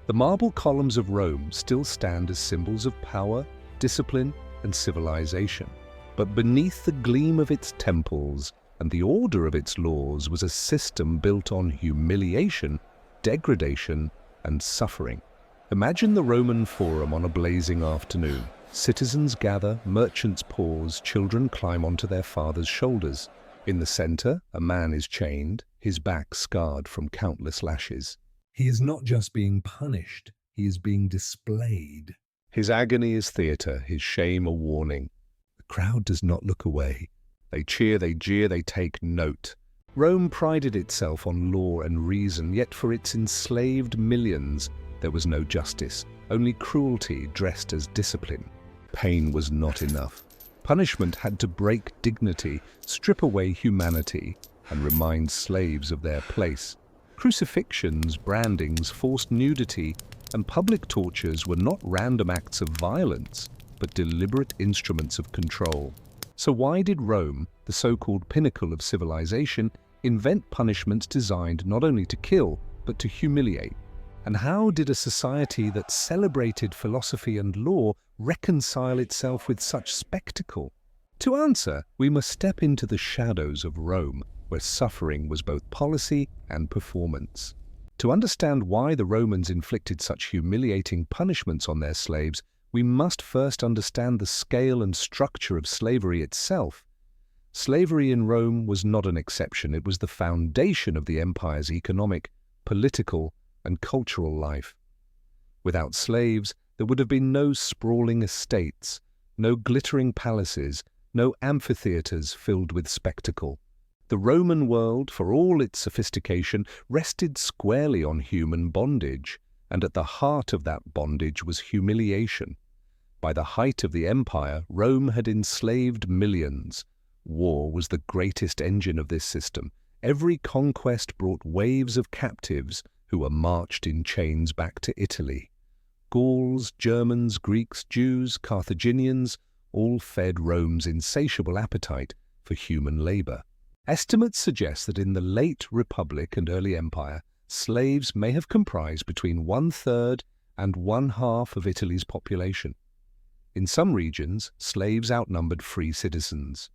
The marble columns of Rome still stand as symbols of power, discipline, and civilization. But beneath the gleam of its temples and the order of its laws was a system built on humiliation, degradation, and suffering. Imagine the Roman Forum on a blazing afternoon. Citizens gather, merchants pause, children climb onto their fathers' shoulders. In the center, a man is chained, his back scarred from countless lashes. He is not just being punished, he is being displayed. His agony is theater, his shame a warning. The crowd does not look away. They cheer, they jeer, they take note. Rome prided itself on law and reason, yet for its enslaved millions, there was no justice, only cruelty dressed as discipline. Pain was not enough. Punishment had to break dignity, strip away humanity, and remind slaves of their place. Crucifixions, brandings, forced nudity, and public tortures were not random acts of violence, but deliberate instruments of control. So why did Rome, the so-called pinnacle of civilization, invent punishments designed not only to kill, but to humiliate? And how did a society that celebrated philosophy and law reconcile itself with such spectacle? To answer, we must step into the shadows of Rome, where suffering was both policy and performance. To understand why the Romans inflicted such humiliating punishments on their slaves, we must first understand the scale and structure of slavery itself. Slavery in Rome was not an exception. It was the foundation of the empire's economic, political, and cultural life. Without slaves, there would have been no sprawling estates, no glittering palaces, no amphitheaters filled with spectacle. The Roman world, for all its sophistication, rested squarely on human bondage, and at the heart of that bondage was humiliation. By the height of the empire, Rome had enslaved millions. War was the greatest engine of this system. Every conquest brought waves of captives who were marched in chains back to Italy. Gauls, Germans, Greeks, Jews, Carthaginians all fed Rome's insatiable appetite for human labor. Estimates suggest that in the late Republic and early Empire, slaves may have comprised between 1/3 and 1/2 of Italy's population. In some regions, slaves outnumbered free citizens.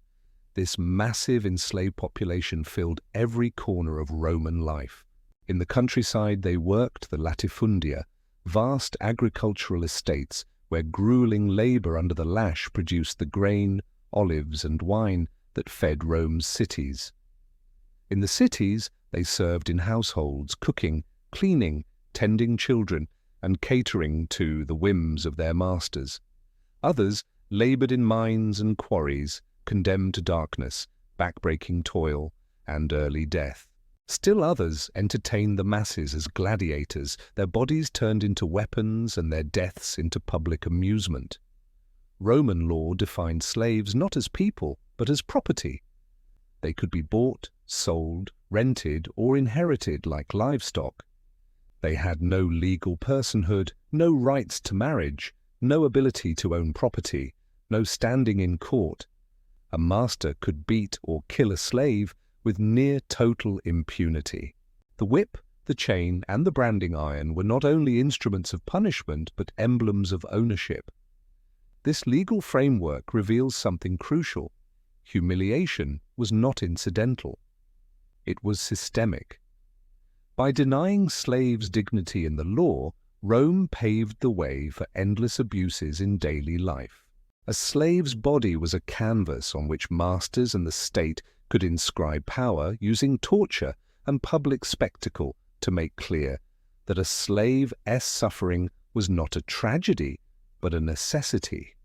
This massive enslaved population filled every corner of Roman life. In the countryside, they worked the latifundia, vast agricultural estates where grueling labor under the lash produced the grain, olives, and wine that fed Rome's cities. In the cities, they served in households, cooking, cleaning, tending children, and catering to the whims of their masters. Others labored in mines and quarries, condemned to darkness, backbreaking toil, and early death. Still others entertained the masses as gladiators, their bodies turned into weapons and their deaths into public amusement. Roman law defined slaves not as people, but as property. They could be bought, sold, rented, or inherited like livestock. They had no legal personhood, no rights to marriage, no ability to own property, no standing in court. A master could beat or kill a slave with near total impunity. The whip, the chain, and the branding iron were not only instruments of punishment, but emblems of ownership. This legal framework reveals something crucial. Humiliation was not incidental. It was systemic. By denying slaves dignity in the law, Rome paved the way for endless abuses in daily life. A slave's body was a canvas on which masters and the state could inscribe power using torture and public spectacle to make clear that a slave's suffering was not a tragedy, but a necessity.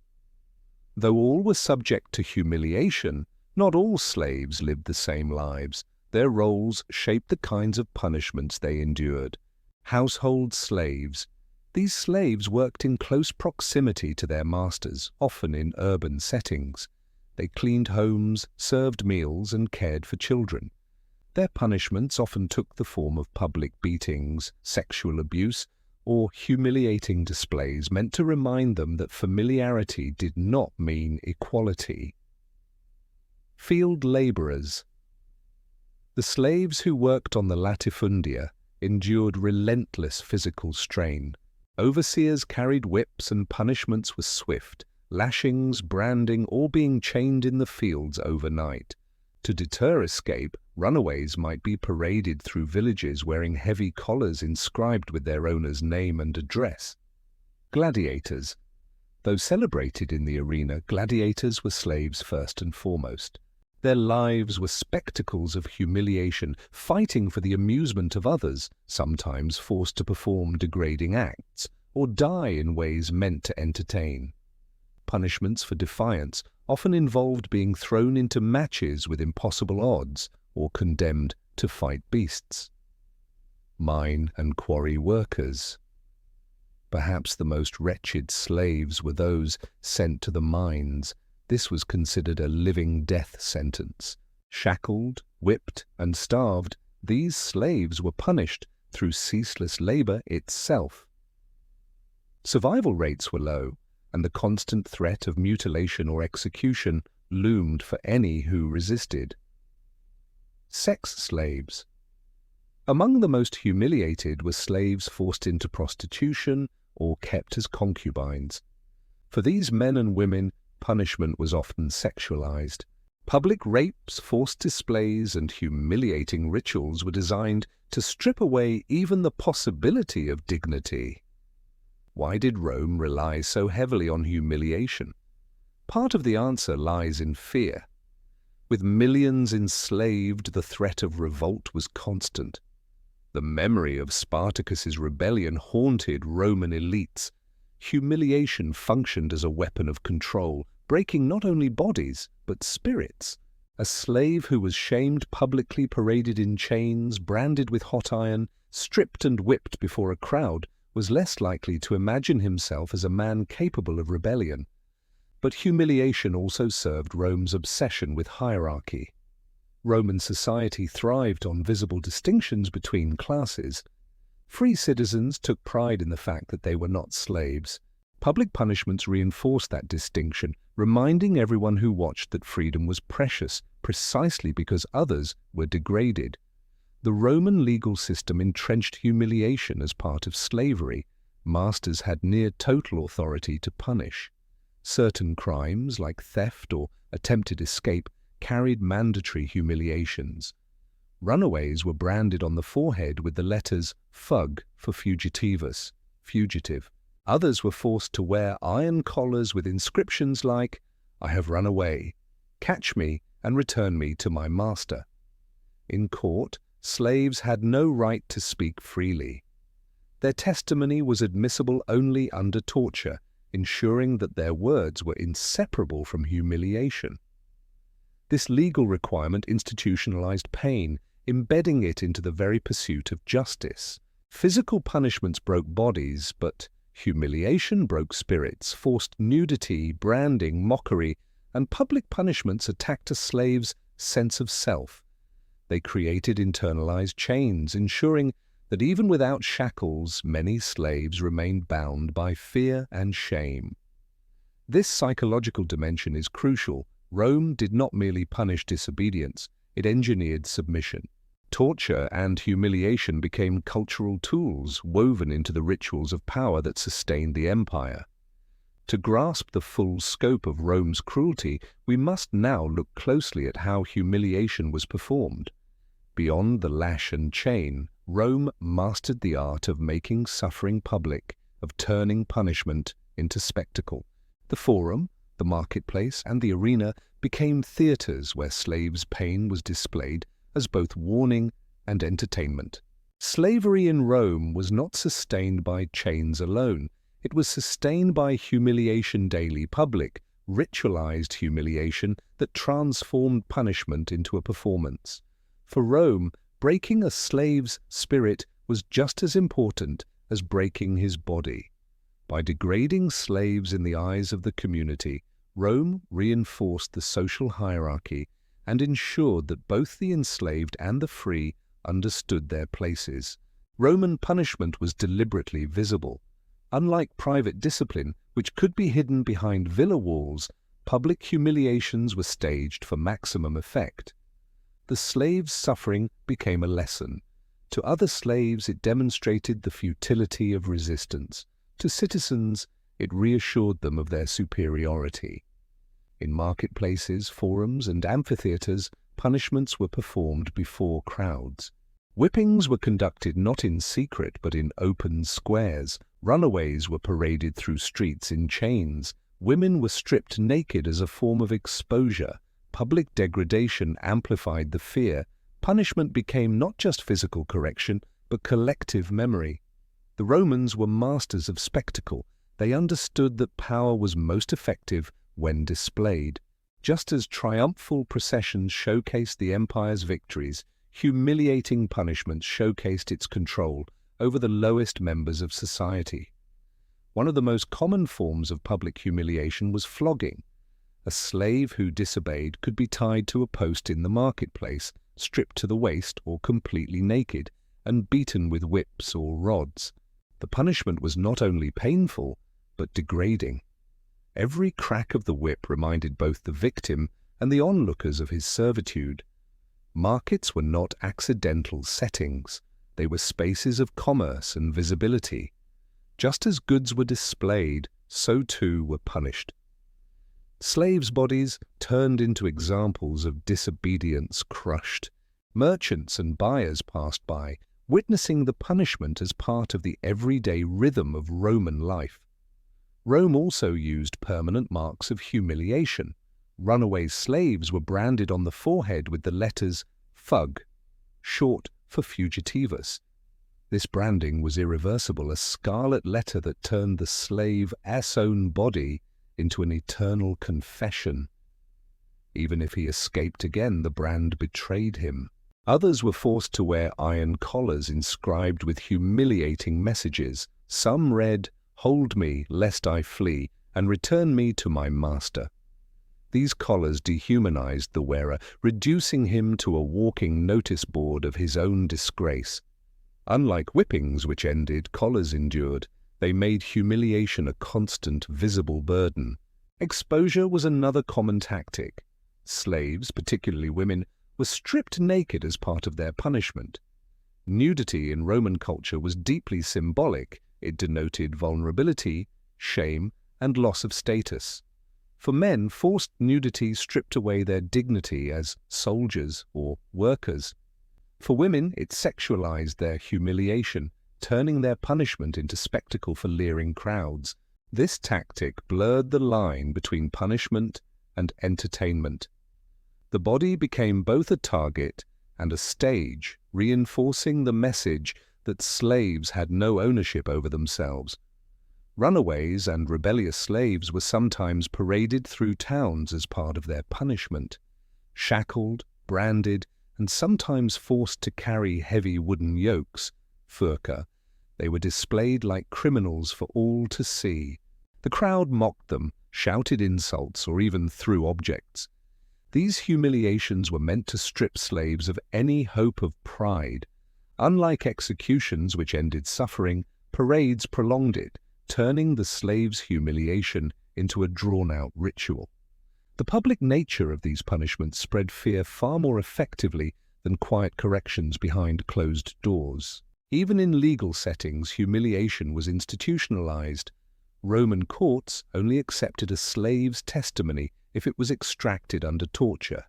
Though all were subject to humiliation, not all slaves lived the same lives. Their roles shaped the kinds of punishments they endured. Household slaves. These slaves worked in close proximity to their masters, often in urban settings. They cleaned homes, served meals, and cared for children. Their punishments often took the form of public beatings, sexual abuse, or humiliating displays meant to remind them that familiarity did not mean equality. Field laborers. The slaves who worked on the latifundia, endured relentless physical strain. Overseers carried whips and punishments were swift, lashings, branding, or being chained in the fields overnight. To deter escape, runaways might be paraded through villages wearing heavy collars inscribed with their owner's name and address. Gladiators. Though celebrated in the arena, gladiators were slaves first and foremost. Their lives were spectacles of humiliation, fighting for the amusement of others, sometimes forced to perform degrading acts, or die in ways meant to entertain. Punishments for defiance often involved being thrown into matches with impossible odds or condemned to fight beasts. Mine and quarry workers. Perhaps the most wretched slaves were those sent to the mines. This was considered a living death sentence. Shackled, whipped, and starved, these slaves were punished through ceaseless labor itself. Survival rates were low, and the constant threat of mutilation or execution loomed for any who resisted. Sex slaves. Among the most humiliated were slaves forced into prostitution or kept as concubines. For these men and women, punishment was often sexualized. Public rapes, forced displays, and humiliating rituals were designed to strip away even the possibility of dignity. Why did Rome rely so heavily on humiliation? Part of the answer lies in fear. With millions enslaved, the threat of revolt was constant. The memory of Spartacus's rebellion haunted Roman elites. Humiliation functioned as a weapon of control, breaking not only bodies, but spirits. A slave who was shamed publicly, paraded in chains, branded with hot iron, stripped and whipped before a crowd, was less likely to imagine himself as a man capable of rebellion. But humiliation also served Rome's obsession with hierarchy. Roman society thrived on visible distinctions between classes. Free citizens took pride in the fact that they were not slaves. Public punishments reinforced that distinction, reminding everyone who watched that freedom was precious, precisely because others were degraded. The Roman legal system entrenched humiliation as part of slavery. Masters had near total authority to punish. Certain crimes, like theft or attempted escape, carried mandatory humiliations. Runaways were branded on the forehead with the letters fug for fugitivus, fugitive. Others were forced to wear iron collars with inscriptions like, "I have run away. Catch me and return me to my master." In court, slaves had no right to speak freely. Their testimony was admissible only under torture, ensuring that their words were inseparable from humiliation. This legal requirement institutionalized pain, embedding it into the very pursuit of justice. Physical punishments broke bodies, but humiliation broke spirits, forced nudity, branding, mockery, and public punishments attacked a slave's sense of self. They created internalized chains, ensuring that even without shackles, many slaves remained bound by fear and shame. This psychological dimension is crucial. Rome did not merely punish disobedience, it engineered submission. Torture and humiliation became cultural tools woven into the rituals of power that sustained the empire. To grasp the full scope of Rome's cruelty, we must now look closely at how humiliation was performed. Beyond the lash and chain, Rome mastered the art of making suffering public, of turning punishment into spectacle. The forum, the marketplace, and the arena became theaters where slaves' pain was displayed as both warning and entertainment. Slavery in Rome was not sustained by chains alone. It was sustained by humiliation daily public, ritualized humiliation that transformed punishment into a performance. For Rome, breaking a slave's spirit was just as important as breaking his body. By degrading slaves in the eyes of the community, Rome reinforced the social hierarchy and ensured that both the enslaved and the free understood their places. Roman punishment was deliberately visible. Unlike private discipline, which could be hidden behind villa walls, public humiliations were staged for maximum effect. The slave's suffering became a lesson. To other slaves, it demonstrated the futility of resistance. To citizens, it reassured them of their superiority. In marketplaces, forums, and amphitheatres, punishments were performed before crowds. Whippings were conducted not in secret but in open squares. Runaways were paraded through streets in chains. Women were stripped naked as a form of exposure. Public degradation amplified the fear. Punishment became not just physical correction, but collective memory. The Romans were masters of spectacle. They understood that power was most effective when displayed. Just as triumphal processions showcased the empire's victories, humiliating punishment showcased its control over the lowest members of society. One of the most common forms of public humiliation was flogging. A slave who disobeyed could be tied to a post in the marketplace, stripped to the waist or completely naked, and beaten with whips or rods. The punishment was not only painful, but degrading. Every crack of the whip reminded both the victim and the onlookers of his servitude. Markets were not accidental settings. They were spaces of commerce and visibility. Just as goods were displayed, so too were punished. Slaves' bodies turned into examples of disobedience crushed. Merchants and buyers passed by, witnessing the punishment as part of the everyday rhythm of Roman life. Rome also used permanent marks of humiliation. Runaway slaves were branded on the forehead with the letters fug, short for fugitivus. This branding was irreversible, a scarlet letter that turned the slave's own body into an eternal confession. Even if he escaped again, the brand betrayed him. Others were forced to wear iron collars inscribed with humiliating messages. Some read, "Hold me, lest I flee, and return me to my master." These collars dehumanized the wearer, reducing him to a walking notice board of his own disgrace. Unlike whippings, which ended, collars endured. They made humiliation a constant, visible burden. Exposure was another common tactic. Slaves, particularly women, were stripped naked as part of their punishment. Nudity in Roman culture was deeply symbolic. It denoted vulnerability, shame, and loss of status. For men, forced nudity stripped away their dignity as soldiers or workers. For women, it sexualized their humiliation, turning their punishment into spectacle for leering crowds. This tactic blurred the line between punishment and entertainment. The body became both a target and a stage, reinforcing the message that slaves had no ownership over themselves. Runaways and rebellious slaves were sometimes paraded through towns as part of their punishment. Shackled, branded, and sometimes forced to carry heavy wooden yokes, furca, they were displayed like criminals for all to see. The crowd mocked them, shouted insults, or even threw objects. These humiliations were meant to strip slaves of any hope of pride. Unlike executions, which ended suffering, parades prolonged it, turning the slave's humiliation into a drawn-out ritual. The public nature of these punishments spread fear far more effectively than quiet corrections behind closed doors. Even in legal settings, humiliation was institutionalized. Roman courts only accepted a slave's testimony if it was extracted under torture.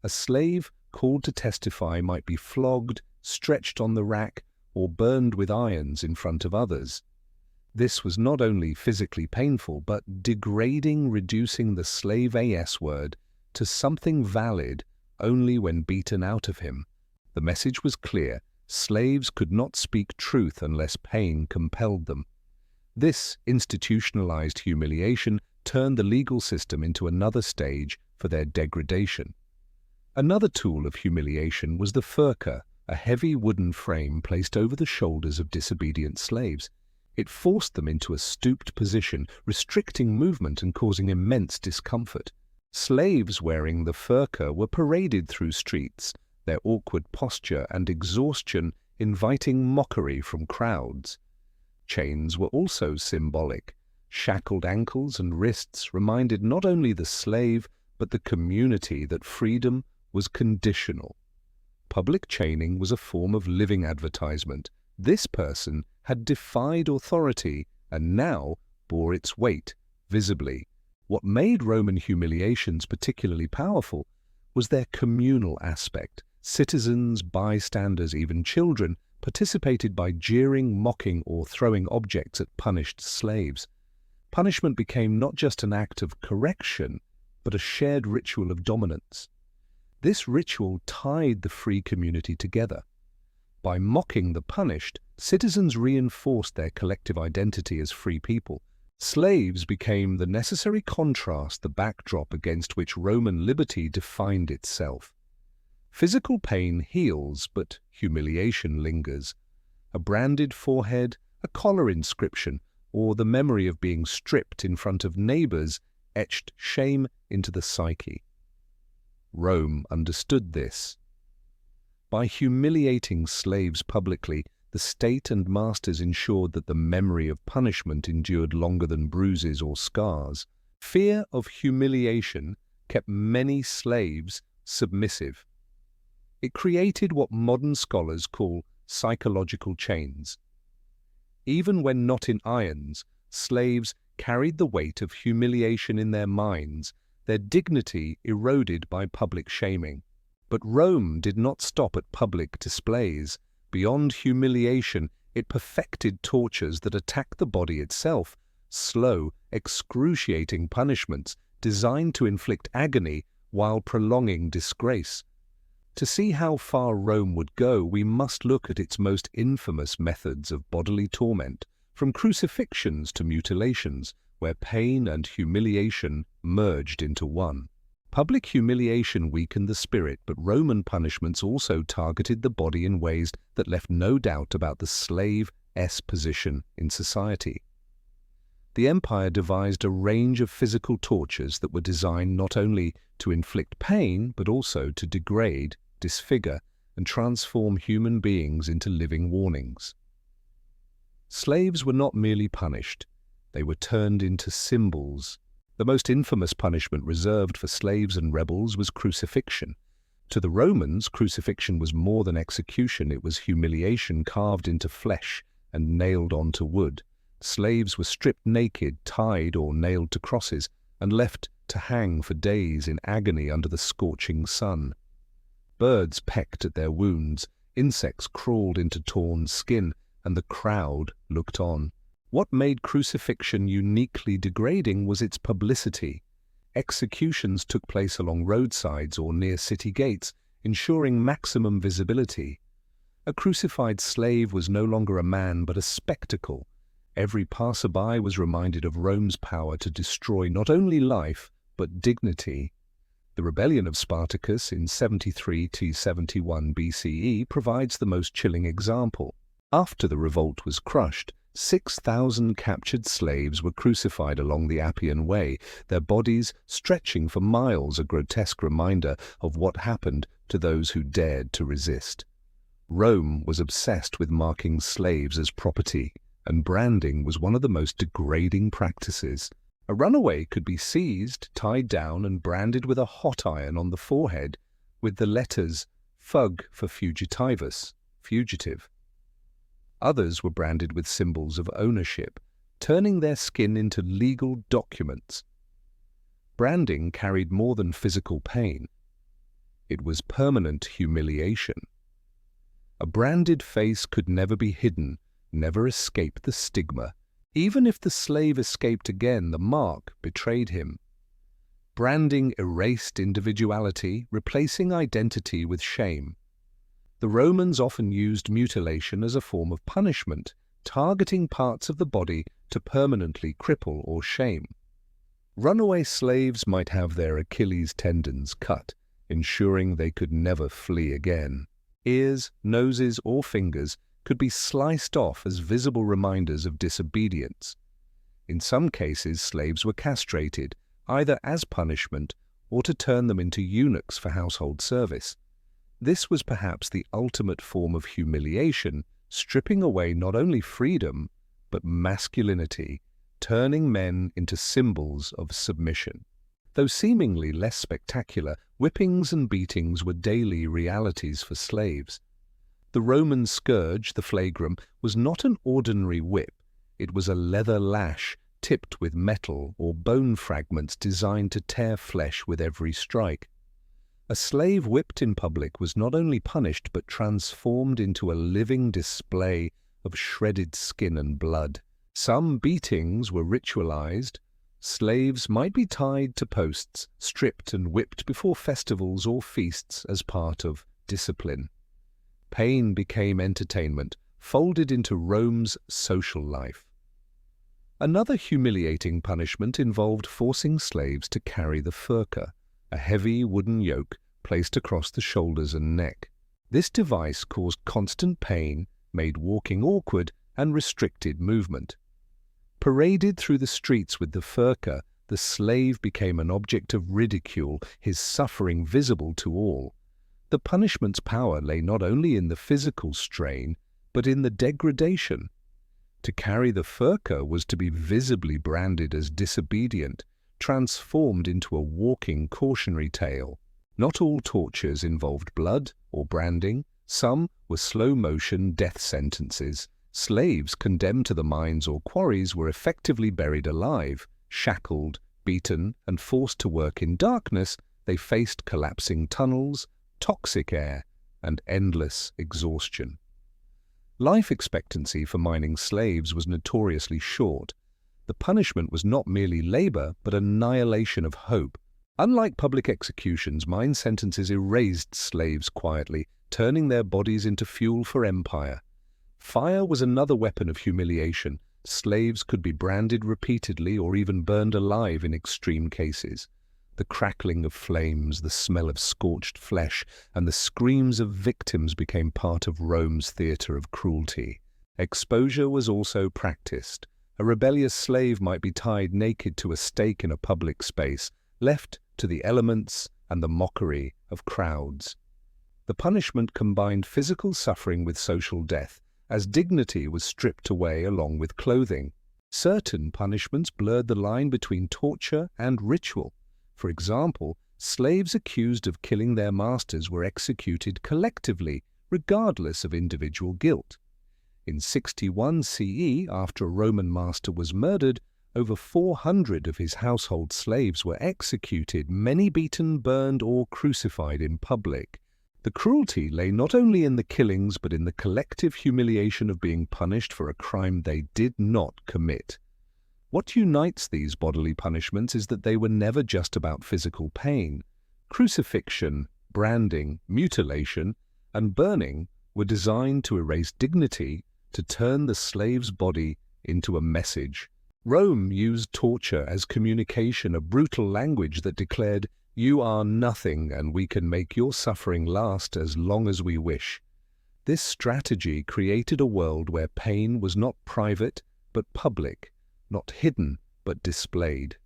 A slave called to testify might be flogged, stretched on the rack, or burned with irons in front of others. This was not only physically painful, but degrading, reducing the slave-as word to something valid only when beaten out of him. The message was clear: slaves could not speak truth unless pain compelled them. This institutionalized humiliation turned the legal system into another stage for their degradation. Another tool of humiliation was the furca, a heavy wooden frame placed over the shoulders of disobedient slaves. It forced them into a stooped position, restricting movement and causing immense discomfort. Slaves wearing the furca were paraded through streets, their awkward posture and exhaustion inviting mockery from crowds. Chains were also symbolic. Shackled ankles and wrists reminded not only the slave but the community that freedom was conditional. Public chaining was a form of living advertisement. This person had defied authority and now bore its weight visibly. What made Roman humiliations particularly powerful was their communal aspect. Citizens, bystanders, even children participated by jeering, mocking, or throwing objects at punished slaves. Punishment became not just an act of correction, but a shared ritual of dominance. This ritual tied the free community together. By mocking the punished, citizens reinforced their collective identity as free people. Slaves became the necessary contrast, the backdrop against which Roman liberty defined itself. Physical pain heals, but humiliation lingers. A branded forehead, a collar inscription, or the memory of being stripped in front of neighbors etched shame into the psyche. Rome understood this. By humiliating slaves publicly, the state and masters ensured that the memory of punishment endured longer than bruises or scars. Fear of humiliation kept many slaves submissive. It created what modern scholars call psychological chains. Even when not in irons, slaves carried the weight of humiliation in their minds, their dignity eroded by public shaming. But Rome did not stop at public displays. Beyond humiliation, it perfected tortures that attacked the body itself, slow, excruciating punishments designed to inflict agony while prolonging disgrace. To see how far Rome would go, we must look at its most infamous methods of bodily torment, from crucifixions to mutilations, where pain and humiliation merged into one. Public humiliation weakened the spirit, but Roman punishments also targeted the body in ways that left no doubt about the slave's position in society. The empire devised a range of physical tortures that were designed not only to inflict pain, but also to degrade, disfigure, and transform human beings into living warnings. Slaves were not merely punished, they were turned into symbols. The most infamous punishment reserved for slaves and rebels was crucifixion. To the Romans, crucifixion was more than execution, it was humiliation carved into flesh and nailed onto wood. Slaves were stripped naked, tied or nailed to crosses, and left to hang for days in agony under the scorching sun. Birds pecked at their wounds, insects crawled into torn skin, and the crowd looked on. What made crucifixion uniquely degrading was its publicity. Executions took place along roadsides or near city gates, ensuring maximum visibility. A crucified slave was no longer a man but a spectacle. Every passerby was reminded of Rome's power to destroy not only life but dignity. The rebellion of Spartacus in 73–71 BCE provides the most chilling example. After the revolt was crushed, 6,000 captured slaves were crucified along the Appian Way, their bodies stretching for miles, a grotesque reminder of what happened to those who dared to resist. Rome was obsessed with marking slaves as property, and branding was one of the most degrading practices. A runaway could be seized, tied down, and branded with a hot iron on the forehead, with the letters fug for fugitivus, fugitive. Others were branded with symbols of ownership, turning their skin into legal documents. Branding carried more than physical pain. It was permanent humiliation. A branded face could never be hidden, never escape the stigma. Even if the slave escaped again, the mark betrayed him. Branding erased individuality, replacing identity with shame. The Romans often used mutilation as a form of punishment, targeting parts of the body to permanently cripple or shame. Runaway slaves might have their Achilles tendons cut, ensuring they could never flee again. Ears, noses, or fingers could be sliced off as visible reminders of disobedience. In some cases, slaves were castrated, either as punishment or to turn them into eunuchs for household service. This was perhaps the ultimate form of humiliation, stripping away not only freedom, but masculinity, turning men into symbols of submission. Though seemingly less spectacular, whippings and beatings were daily realities for slaves. The Roman scourge, the flagrum, was not an ordinary whip. It was a leather lash tipped with metal or bone fragments designed to tear flesh with every strike. A slave whipped in public was not only punished but transformed into a living display of shredded skin and blood. Some beatings were ritualized. Slaves might be tied to posts, stripped and whipped before festivals or feasts as part of discipline. Pain became entertainment, folded into Rome's social life. Another humiliating punishment involved forcing slaves to carry the furca, a heavy wooden yoke placed across the shoulders and neck. This device caused constant pain, made walking awkward, and restricted movement. Paraded through the streets with the furca, the slave became an object of ridicule, his suffering visible to all. The punishment's power lay not only in the physical strain, but in the degradation. To carry the furca was to be visibly branded as disobedient, transformed into a walking cautionary tale. Not all tortures involved blood or branding. Some were slow-motion death sentences. Slaves condemned to the mines or quarries were effectively buried alive. Shackled, beaten, and forced to work in darkness, they faced collapsing tunnels, toxic air, and endless exhaustion. Life expectancy for mining slaves was notoriously short. The punishment was not merely labor, but annihilation of hope. Unlike public executions, mine sentences erased slaves quietly, turning their bodies into fuel for empire. Fire was another weapon of humiliation. Slaves could be branded repeatedly or even burned alive in extreme cases. The crackling of flames, the smell of scorched flesh, and the screams of victims became part of Rome's theatre of cruelty. Exposure was also practiced. A rebellious slave might be tied naked to a stake in a public space, left to the elements and the mockery of crowds. The punishment combined physical suffering with social death, as dignity was stripped away along with clothing. Certain punishments blurred the line between torture and ritual. For example, slaves accused of killing their masters were executed collectively, regardless of individual guilt. In 61 CE, after a Roman master was murdered, over 400 of his household slaves were executed, many beaten, burned, or crucified in public. The cruelty lay not only in the killings but in the collective humiliation of being punished for a crime they did not commit. What unites these bodily punishments is that they were never just about physical pain. Crucifixion, branding, mutilation, and burning were designed to erase dignity, to turn the slave's body into a message. Rome used torture as communication, a brutal language that declared, "You are nothing, and we can make your suffering last as long as we wish." This strategy created a world where pain was not private but public, not hidden but displayed.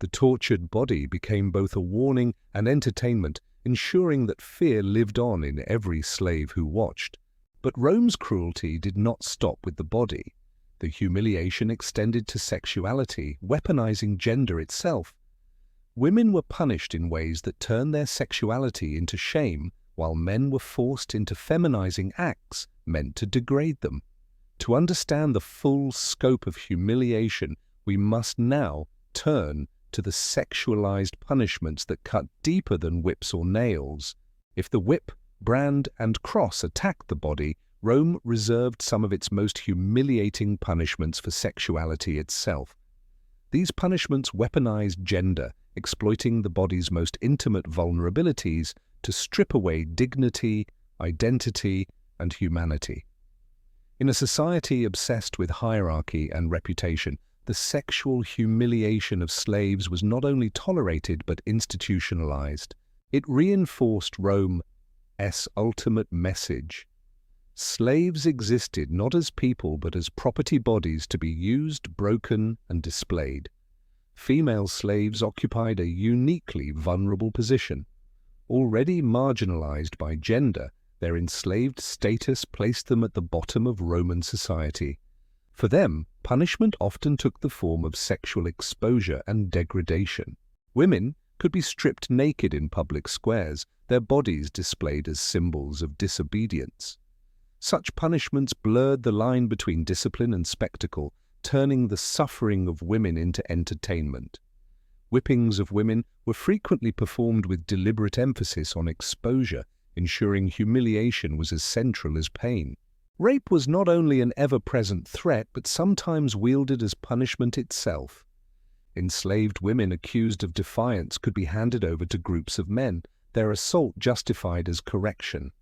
The tortured body became both a warning and entertainment, ensuring that fear lived on in every slave who watched. But Rome's cruelty did not stop with the body. The humiliation extended to sexuality, weaponizing gender itself. Women were punished in ways that turned their sexuality into shame, while men were forced into feminizing acts meant to degrade them. To understand the full scope of humiliation, we must now turn to the sexualized punishments that cut deeper than whips or nails. If the whip, brand, and cross attacked the body, Rome reserved some of its most humiliating punishments for sexuality itself. These punishments weaponized gender, exploiting the body's most intimate vulnerabilities to strip away dignity, identity, and humanity. In a society obsessed with hierarchy and reputation, the sexual humiliation of slaves was not only tolerated but institutionalized. It reinforced Rome's ultimate message. Slaves existed not as people but as property bodies to be used, broken, and displayed. Female slaves occupied a uniquely vulnerable position. Already marginalized by gender, their enslaved status placed them at the bottom of Roman society. For them, punishment often took the form of sexual exposure and degradation. Women could be stripped naked in public squares, their bodies displayed as symbols of disobedience. Such punishments blurred the line between discipline and spectacle, turning the suffering of women into entertainment. Whippings of women were frequently performed with deliberate emphasis on exposure, ensuring humiliation was as central as pain. Rape was not only an ever-present threat, but sometimes wielded as punishment itself. Enslaved women accused of defiance could be handed over to groups of men, their assault justified as correction.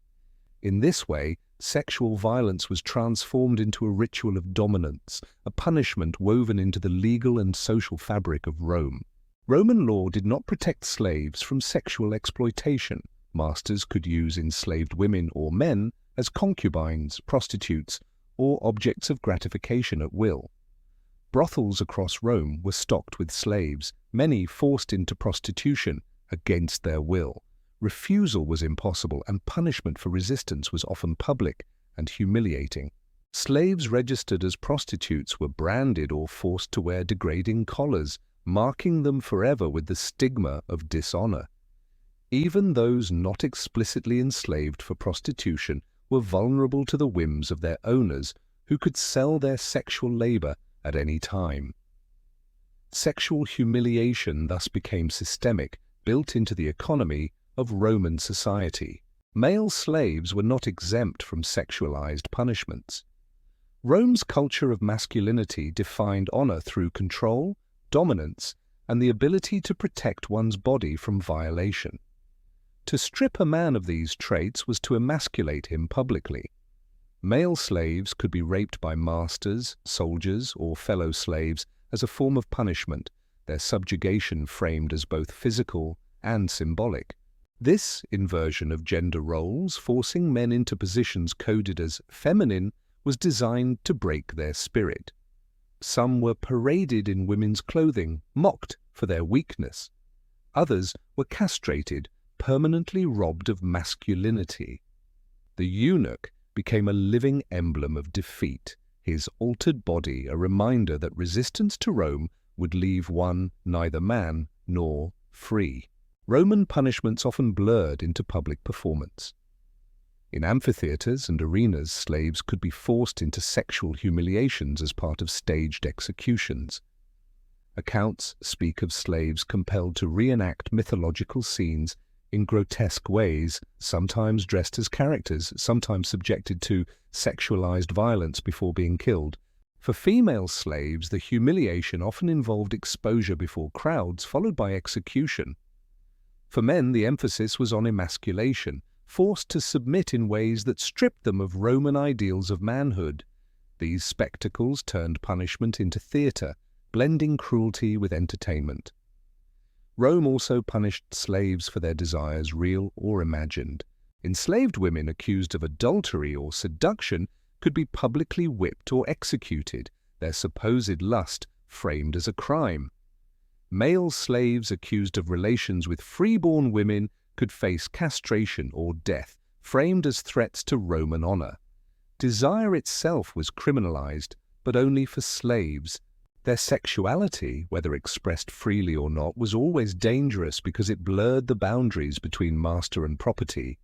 In this way, sexual violence was transformed into a ritual of dominance, a punishment woven into the legal and social fabric of Rome. Roman law did not protect slaves from sexual exploitation. Masters could use enslaved women or men as concubines, prostitutes, or objects of gratification at will. Brothels across Rome were stocked with slaves, many forced into prostitution against their will. Refusal was impossible, and punishment for resistance was often public and humiliating. Slaves registered as prostitutes were branded or forced to wear degrading collars, marking them forever with the stigma of dishonor. Even those not explicitly enslaved for prostitution were vulnerable to the whims of their owners, who could sell their sexual labor at any time. Sexual humiliation thus became systemic, built into the economy of Roman society. Male slaves were not exempt from sexualized punishments. Rome's culture of masculinity defined honor through control, dominance, and the ability to protect one's body from violation. To strip a man of these traits was to emasculate him publicly. Male slaves could be raped by masters, soldiers, or fellow slaves as a form of punishment, their subjugation framed as both physical and symbolic. This inversion of gender roles, forcing men into positions coded as feminine, was designed to break their spirit. Some were paraded in women's clothing, mocked for their weakness. Others were castrated, permanently robbed of masculinity. The eunuch became a living emblem of defeat, his altered body a reminder that resistance to Rome would leave one neither man nor free. Roman punishments often blurred into public performance. In amphitheaters and arenas, slaves could be forced into sexual humiliations as part of staged executions. Accounts speak of slaves compelled to reenact mythological scenes in grotesque ways, sometimes dressed as characters, sometimes subjected to sexualized violence before being killed. For female slaves, the humiliation often involved exposure before crowds, followed by execution. For men, the emphasis was on emasculation, forced to submit in ways that stripped them of Roman ideals of manhood. These spectacles turned punishment into theater, blending cruelty with entertainment. Rome also punished slaves for their desires, real or imagined. Enslaved women accused of adultery or seduction could be publicly whipped or executed, their supposed lust framed as a crime. Male slaves accused of relations with freeborn women could face castration or death, framed as threats to Roman honor. Desire itself was criminalized, but only for slaves. Their sexuality, whether expressed freely or not, was always dangerous because it blurred the boundaries between master and property.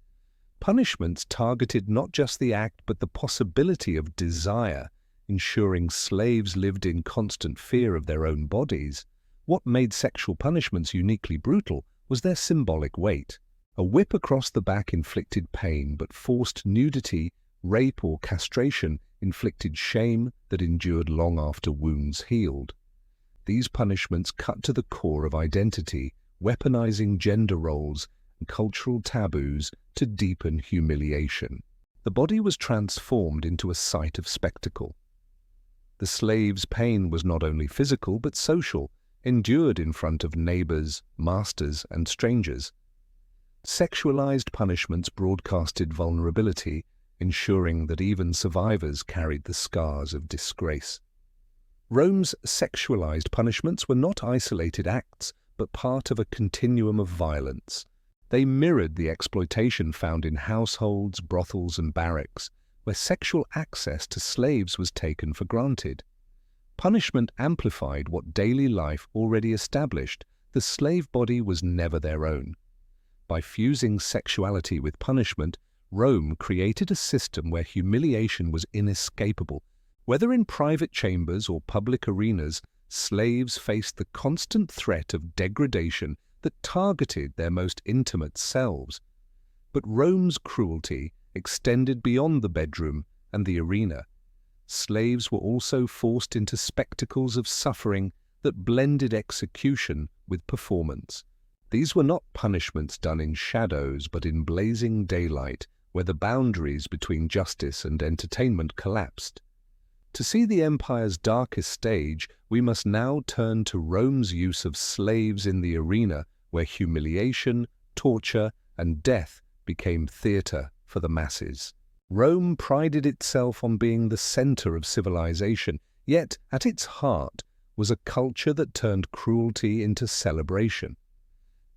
Punishments targeted not just the act but the possibility of desire, ensuring slaves lived in constant fear of their own bodies. What made sexual punishments uniquely brutal was their symbolic weight. A whip across the back inflicted pain, but forced nudity, rape, or castration inflicted shame that endured long after wounds healed. These punishments cut to the core of identity, weaponizing gender roles and cultural taboos to deepen humiliation. The body was transformed into a site of spectacle. The slave's pain was not only physical but social, endured in front of neighbors, masters, and strangers. Sexualized punishments broadcasted vulnerability, ensuring that even survivors carried the scars of disgrace. Rome's sexualized punishments were not isolated acts, but part of a continuum of violence. They mirrored the exploitation found in households, brothels, and barracks, where sexual access to slaves was taken for granted. Punishment amplified what daily life already established, the slave body was never their own. By fusing sexuality with punishment, Rome created a system where humiliation was inescapable. Whether in private chambers or public arenas, slaves faced the constant threat of degradation that targeted their most intimate selves. But Rome's cruelty extended beyond the bedroom and the arena. Slaves were also forced into spectacles of suffering that blended execution with performance. These were not punishments done in shadows, but in blazing daylight, where the boundaries between justice and entertainment collapsed. To see the empire's darkest stage, we must now turn to Rome's use of slaves in the arena, where humiliation, torture, and death became theatre for the masses. Rome prided itself on being the center of civilization, yet at its heart was a culture that turned cruelty into celebration.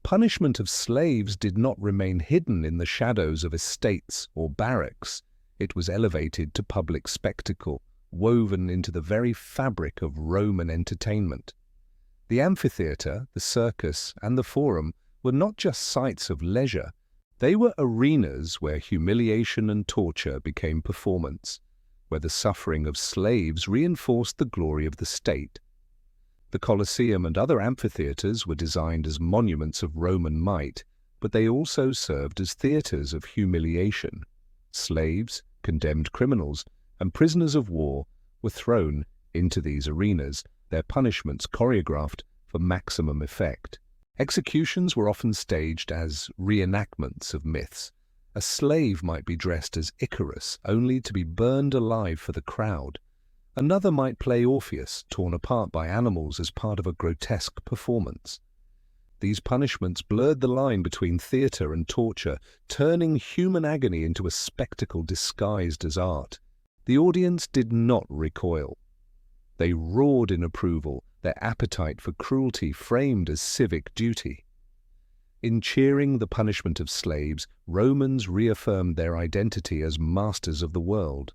Punishment of slaves did not remain hidden in the shadows of estates or barracks. It was elevated to public spectacle, woven into the very fabric of Roman entertainment. The amphitheatre, the circus, and the forum were not just sites of leisure. They were arenas where humiliation and torture became performance, where the suffering of slaves reinforced the glory of the state. The Colosseum and other amphitheatres were designed as monuments of Roman might, but they also served as theatres of humiliation. Slaves, condemned criminals, and prisoners of war were thrown into these arenas, their punishments choreographed for maximum effect. Executions were often staged as reenactments of myths. A slave might be dressed as Icarus, only to be burned alive for the crowd. Another might play Orpheus, torn apart by animals as part of a grotesque performance. These punishments blurred the line between theatre and torture, turning human agony into a spectacle disguised as art. The audience did not recoil. They roared in approval, their appetite for cruelty framed as civic duty. In cheering the punishment of slaves, Romans reaffirmed their identity as masters of the world.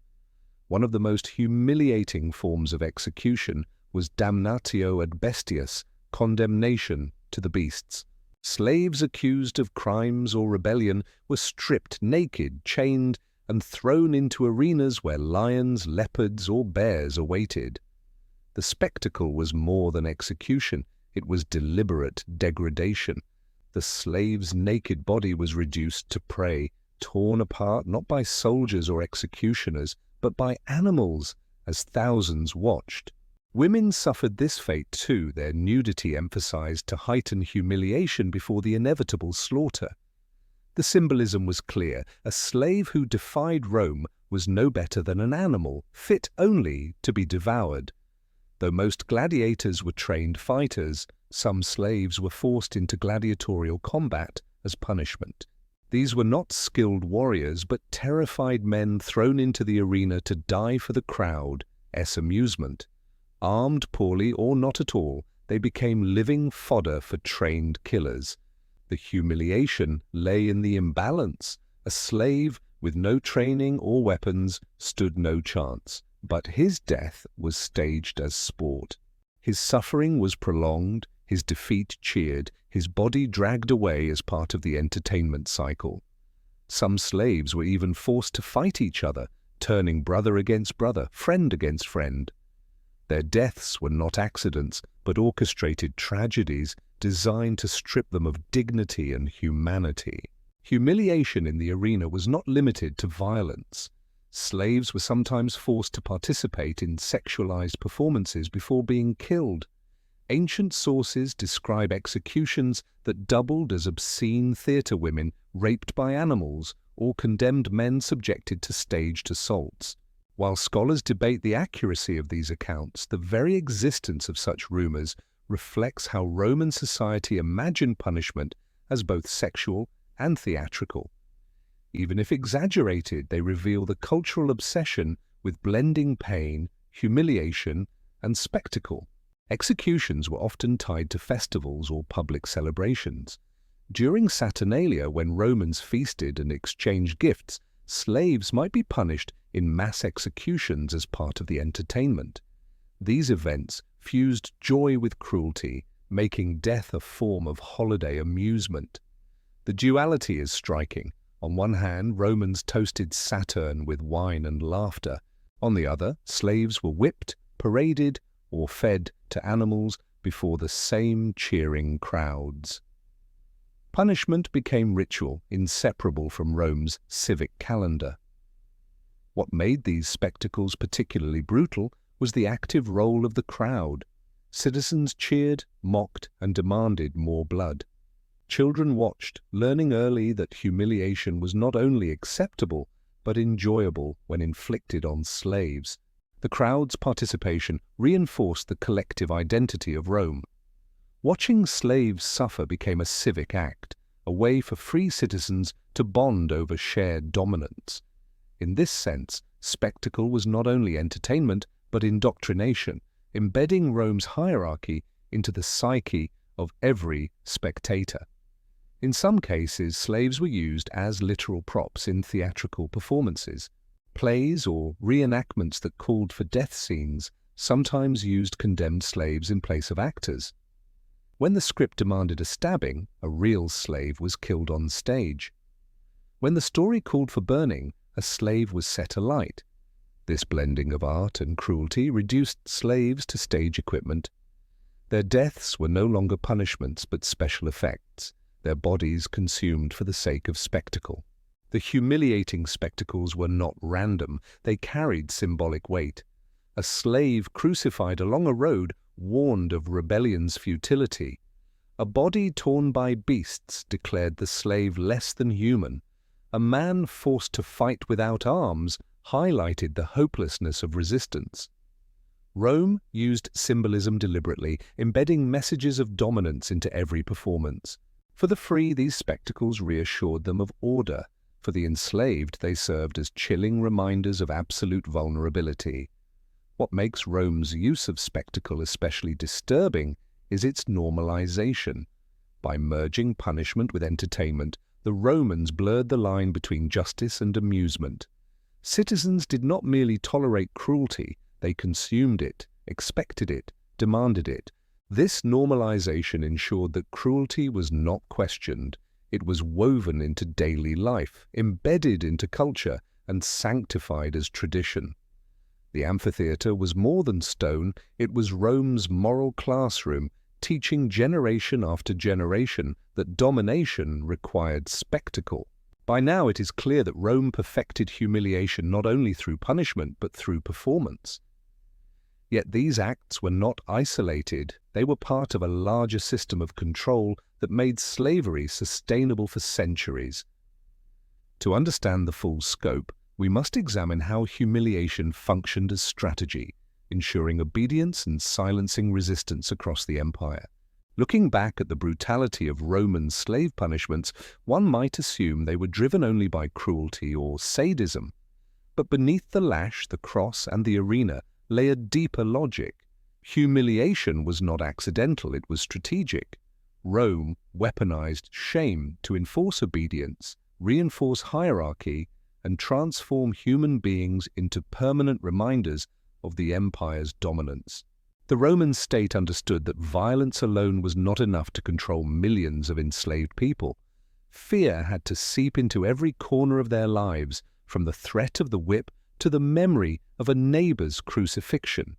One of the most humiliating forms of execution was damnatio ad bestias, condemnation to the beasts. Slaves accused of crimes or rebellion were stripped naked, chained, and thrown into arenas where lions, leopards, or bears awaited. The spectacle was more than execution, it was deliberate degradation. The slave's naked body was reduced to prey, torn apart not by soldiers or executioners, but by animals, as thousands watched. Women suffered this fate too, their nudity emphasized to heighten humiliation before the inevitable slaughter. The symbolism was clear. A slave who defied Rome was no better than an animal, fit only to be devoured. Though most gladiators were trained fighters, some slaves were forced into gladiatorial combat as punishment. These were not skilled warriors, but terrified men thrown into the arena to die for the crowd's amusement. Armed poorly or not at all, they became living fodder for trained killers. The humiliation lay in the imbalance. A slave with no training or weapons stood no chance, but his death was staged as sport. His suffering was prolonged, his defeat cheered, his body dragged away as part of the entertainment cycle. Some slaves were even forced to fight each other, turning brother against brother, friend against friend. Their deaths were not accidents, but orchestrated tragedies designed to strip them of dignity and humanity. Humiliation in the arena was not limited to violence. Slaves were sometimes forced to participate in sexualized performances before being killed. Ancient sources describe executions that doubled as obscene theatre women raped by animals or condemned men subjected to staged assaults. While scholars debate the accuracy of these accounts, the very existence of such rumors reflects how Roman society imagined punishment as both sexual and theatrical. Even if exaggerated, they reveal the cultural obsession with blending pain, humiliation, and spectacle. Executions were often tied to festivals or public celebrations. During Saturnalia, when Romans feasted and exchanged gifts, slaves might be punished in mass executions as part of the entertainment. These events fused joy with cruelty, making death a form of holiday amusement. The duality is striking. On one hand, Romans toasted Saturn with wine and laughter. On the other, slaves were whipped, paraded, or fed to animals before the same cheering crowds. Punishment became ritual, inseparable from Rome's civic calendar. What made these spectacles particularly brutal was the active role of the crowd. Citizens cheered, mocked, and demanded more blood. Children watched, learning early that humiliation was not only acceptable, but enjoyable when inflicted on slaves. The crowd's participation reinforced the collective identity of Rome. Watching slaves suffer became a civic act, a way for free citizens to bond over shared dominance. In this sense, spectacle was not only entertainment, but indoctrination, embedding Rome's hierarchy into the psyche of every spectator. In some cases, slaves were used as literal props in theatrical performances. Plays or reenactments that called for death scenes sometimes used condemned slaves in place of actors. When the script demanded a stabbing, a real slave was killed on stage. When the story called for burning, a slave was set alight. This blending of art and cruelty reduced slaves to stage equipment. Their deaths were no longer punishments but special effects, their bodies consumed for the sake of spectacle. The humiliating spectacles were not random, they carried symbolic weight. A slave crucified along a road warned of rebellion's futility. A body torn by beasts declared the slave less than human. A man forced to fight without arms highlighted the hopelessness of resistance. Rome used symbolism deliberately, embedding messages of dominance into every performance. For the free, these spectacles reassured them of order. For the enslaved, they served as chilling reminders of absolute vulnerability. What makes Rome's use of spectacle especially disturbing is its normalization. By merging punishment with entertainment, the Romans blurred the line between justice and amusement. Citizens did not merely tolerate cruelty, they consumed it, expected it, demanded it. This normalization ensured that cruelty was not questioned. It was woven into daily life, embedded into culture, and sanctified as tradition. The amphitheater was more than stone, it was Rome's moral classroom, teaching generation after generation that domination required spectacle. By now it is clear that Rome perfected humiliation not only through punishment but through performance. Yet these acts were not isolated, they were part of a larger system of control that made slavery sustainable for centuries. To understand the full scope, we must examine how humiliation functioned as strategy, ensuring obedience and silencing resistance across the empire. Looking back at the brutality of Roman slave punishments, one might assume they were driven only by cruelty or sadism. But beneath the lash, the cross, and the arena lay a deeper logic. Humiliation was not accidental, it was strategic. Rome weaponized shame to enforce obedience, reinforce hierarchy, and transform human beings into permanent reminders of the empire's dominance. The Roman state understood that violence alone was not enough to control millions of enslaved people. Fear had to seep into every corner of their lives, from the threat of the whip to the memory of a neighbor's crucifixion.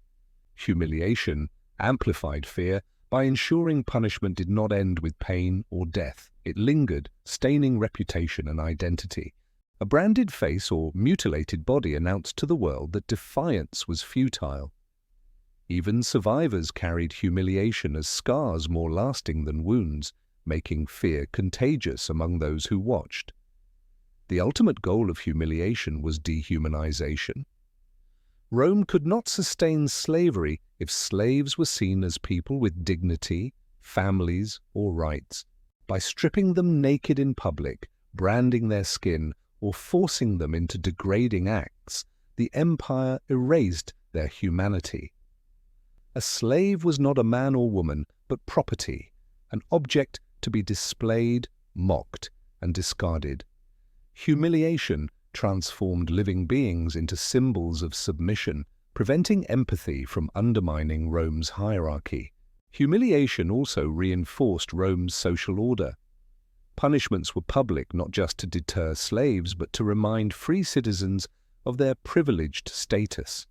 Humiliation amplified fear by ensuring punishment did not end with pain or death. It lingered, staining reputation and identity. A branded face or mutilated body announced to the world that defiance was futile. Even survivors carried humiliation as scars more lasting than wounds, making fear contagious among those who watched. The ultimate goal of humiliation was dehumanization. Rome could not sustain slavery if slaves were seen as people with dignity, families, or rights. By stripping them naked in public, branding their skin, or forcing them into degrading acts, the empire erased their humanity. A slave was not a man or woman, but property, an object to be displayed, mocked, and discarded. Humiliation transformed living beings into symbols of submission, preventing empathy from undermining Rome's hierarchy. Humiliation also reinforced Rome's social order. Punishments were public not just to deter slaves, but to remind free citizens of their privileged status.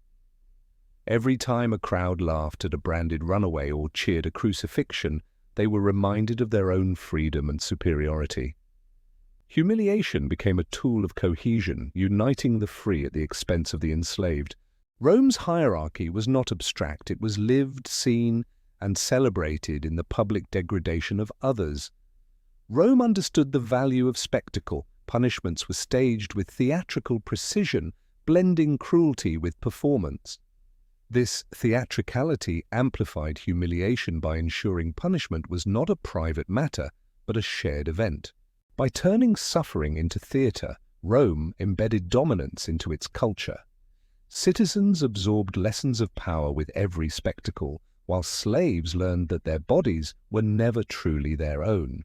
Every time a crowd laughed at a branded runaway or cheered a crucifixion, they were reminded of their own freedom and superiority. Humiliation became a tool of cohesion, uniting the free at the expense of the enslaved. Rome's hierarchy was not abstract. It was lived, seen, and celebrated in the public degradation of others. Rome understood the value of spectacle. Punishments were staged with theatrical precision, blending cruelty with performance. This theatricality amplified humiliation by ensuring punishment was not a private matter, but a shared event. By turning suffering into theatre, Rome embedded dominance into its culture. Citizens absorbed lessons of power with every spectacle, while slaves learned that their bodies were never truly their own.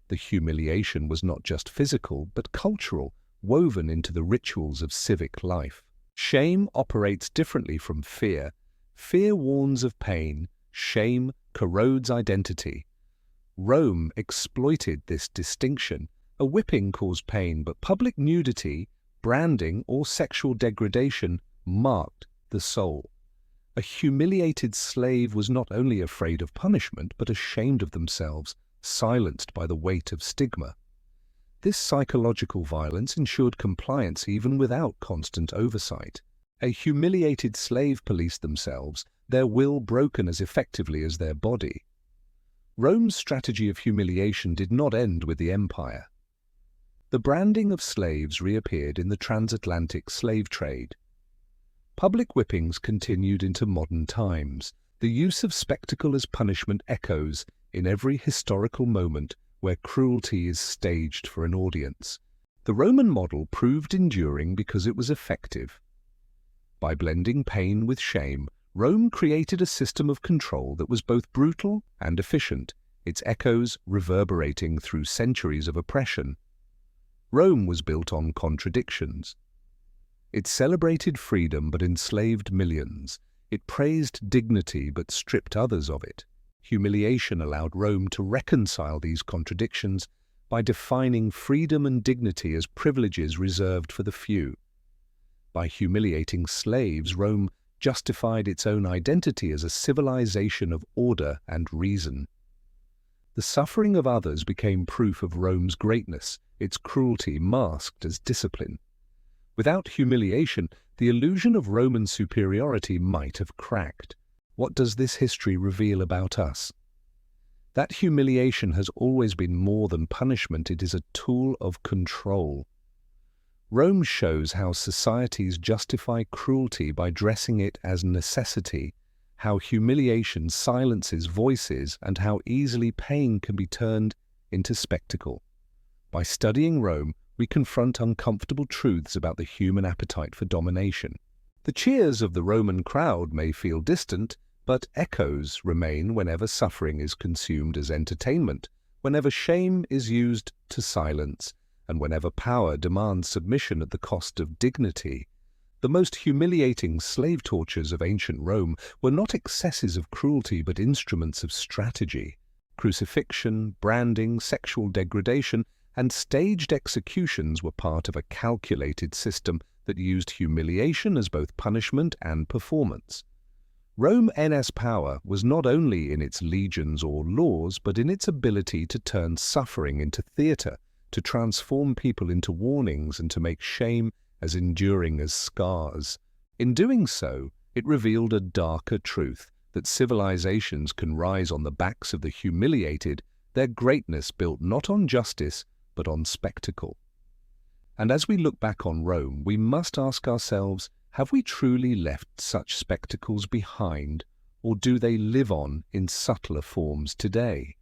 The humiliation was not just physical, but cultural, woven into the rituals of civic life. Shame operates differently from fear. Fear warns of pain. Shame corrodes identity. Rome exploited this distinction. A whipping caused pain, but public nudity, branding, or sexual degradation marked the soul. A humiliated slave was not only afraid of punishment, but ashamed of themselves, silenced by the weight of stigma. This psychological violence ensured compliance even without constant oversight. A humiliated slave policed themselves, their will broken as effectively as their body. Rome's strategy of humiliation did not end with the empire. The branding of slaves reappeared in the transatlantic slave trade. Public whippings continued into modern times. The use of spectacle as punishment echoes in every historical moment where cruelty is staged for an audience. The Roman model proved enduring because it was effective. By blending pain with shame, Rome created a system of control that was both brutal and efficient, its echoes reverberating through centuries of oppression. Rome was built on contradictions. It celebrated freedom but enslaved millions. It praised dignity but stripped others of it. Humiliation allowed Rome to reconcile these contradictions by defining freedom and dignity as privileges reserved for the few. By humiliating slaves, Rome justified its own identity as a civilization of order and reason. The suffering of others became proof of Rome's greatness, its cruelty masked as discipline. Without humiliation, the illusion of Roman superiority might have cracked. What does this history reveal about us? That humiliation has always been more than punishment. It is a tool of control. Rome shows how societies justify cruelty by dressing it as necessity, how humiliation silences voices, and how easily pain can be turned into spectacle. By studying Rome, we confront uncomfortable truths about the human appetite for domination. The cheers of the Roman crowd may feel distant, but echoes remain whenever suffering is consumed as entertainment, whenever shame is used to silence, and whenever power demands submission at the cost of dignity. The most humiliating slave tortures of ancient Rome were not excesses of cruelty but instruments of strategy. Crucifixion, branding, sexual degradation, and staged executions were part of a calculated system that used humiliation as both punishment and performance. Rome's power was not only in its legions or laws, but in its ability to turn suffering into theatre, to transform people into warnings, and to make shame as enduring as scars. In doing so, it revealed a darker truth, that civilizations can rise on the backs of the humiliated, their greatness built not on justice, but on spectacle. And as we look back on Rome, we must ask ourselves, have we truly left such spectacles behind, or do they live on in subtler forms today?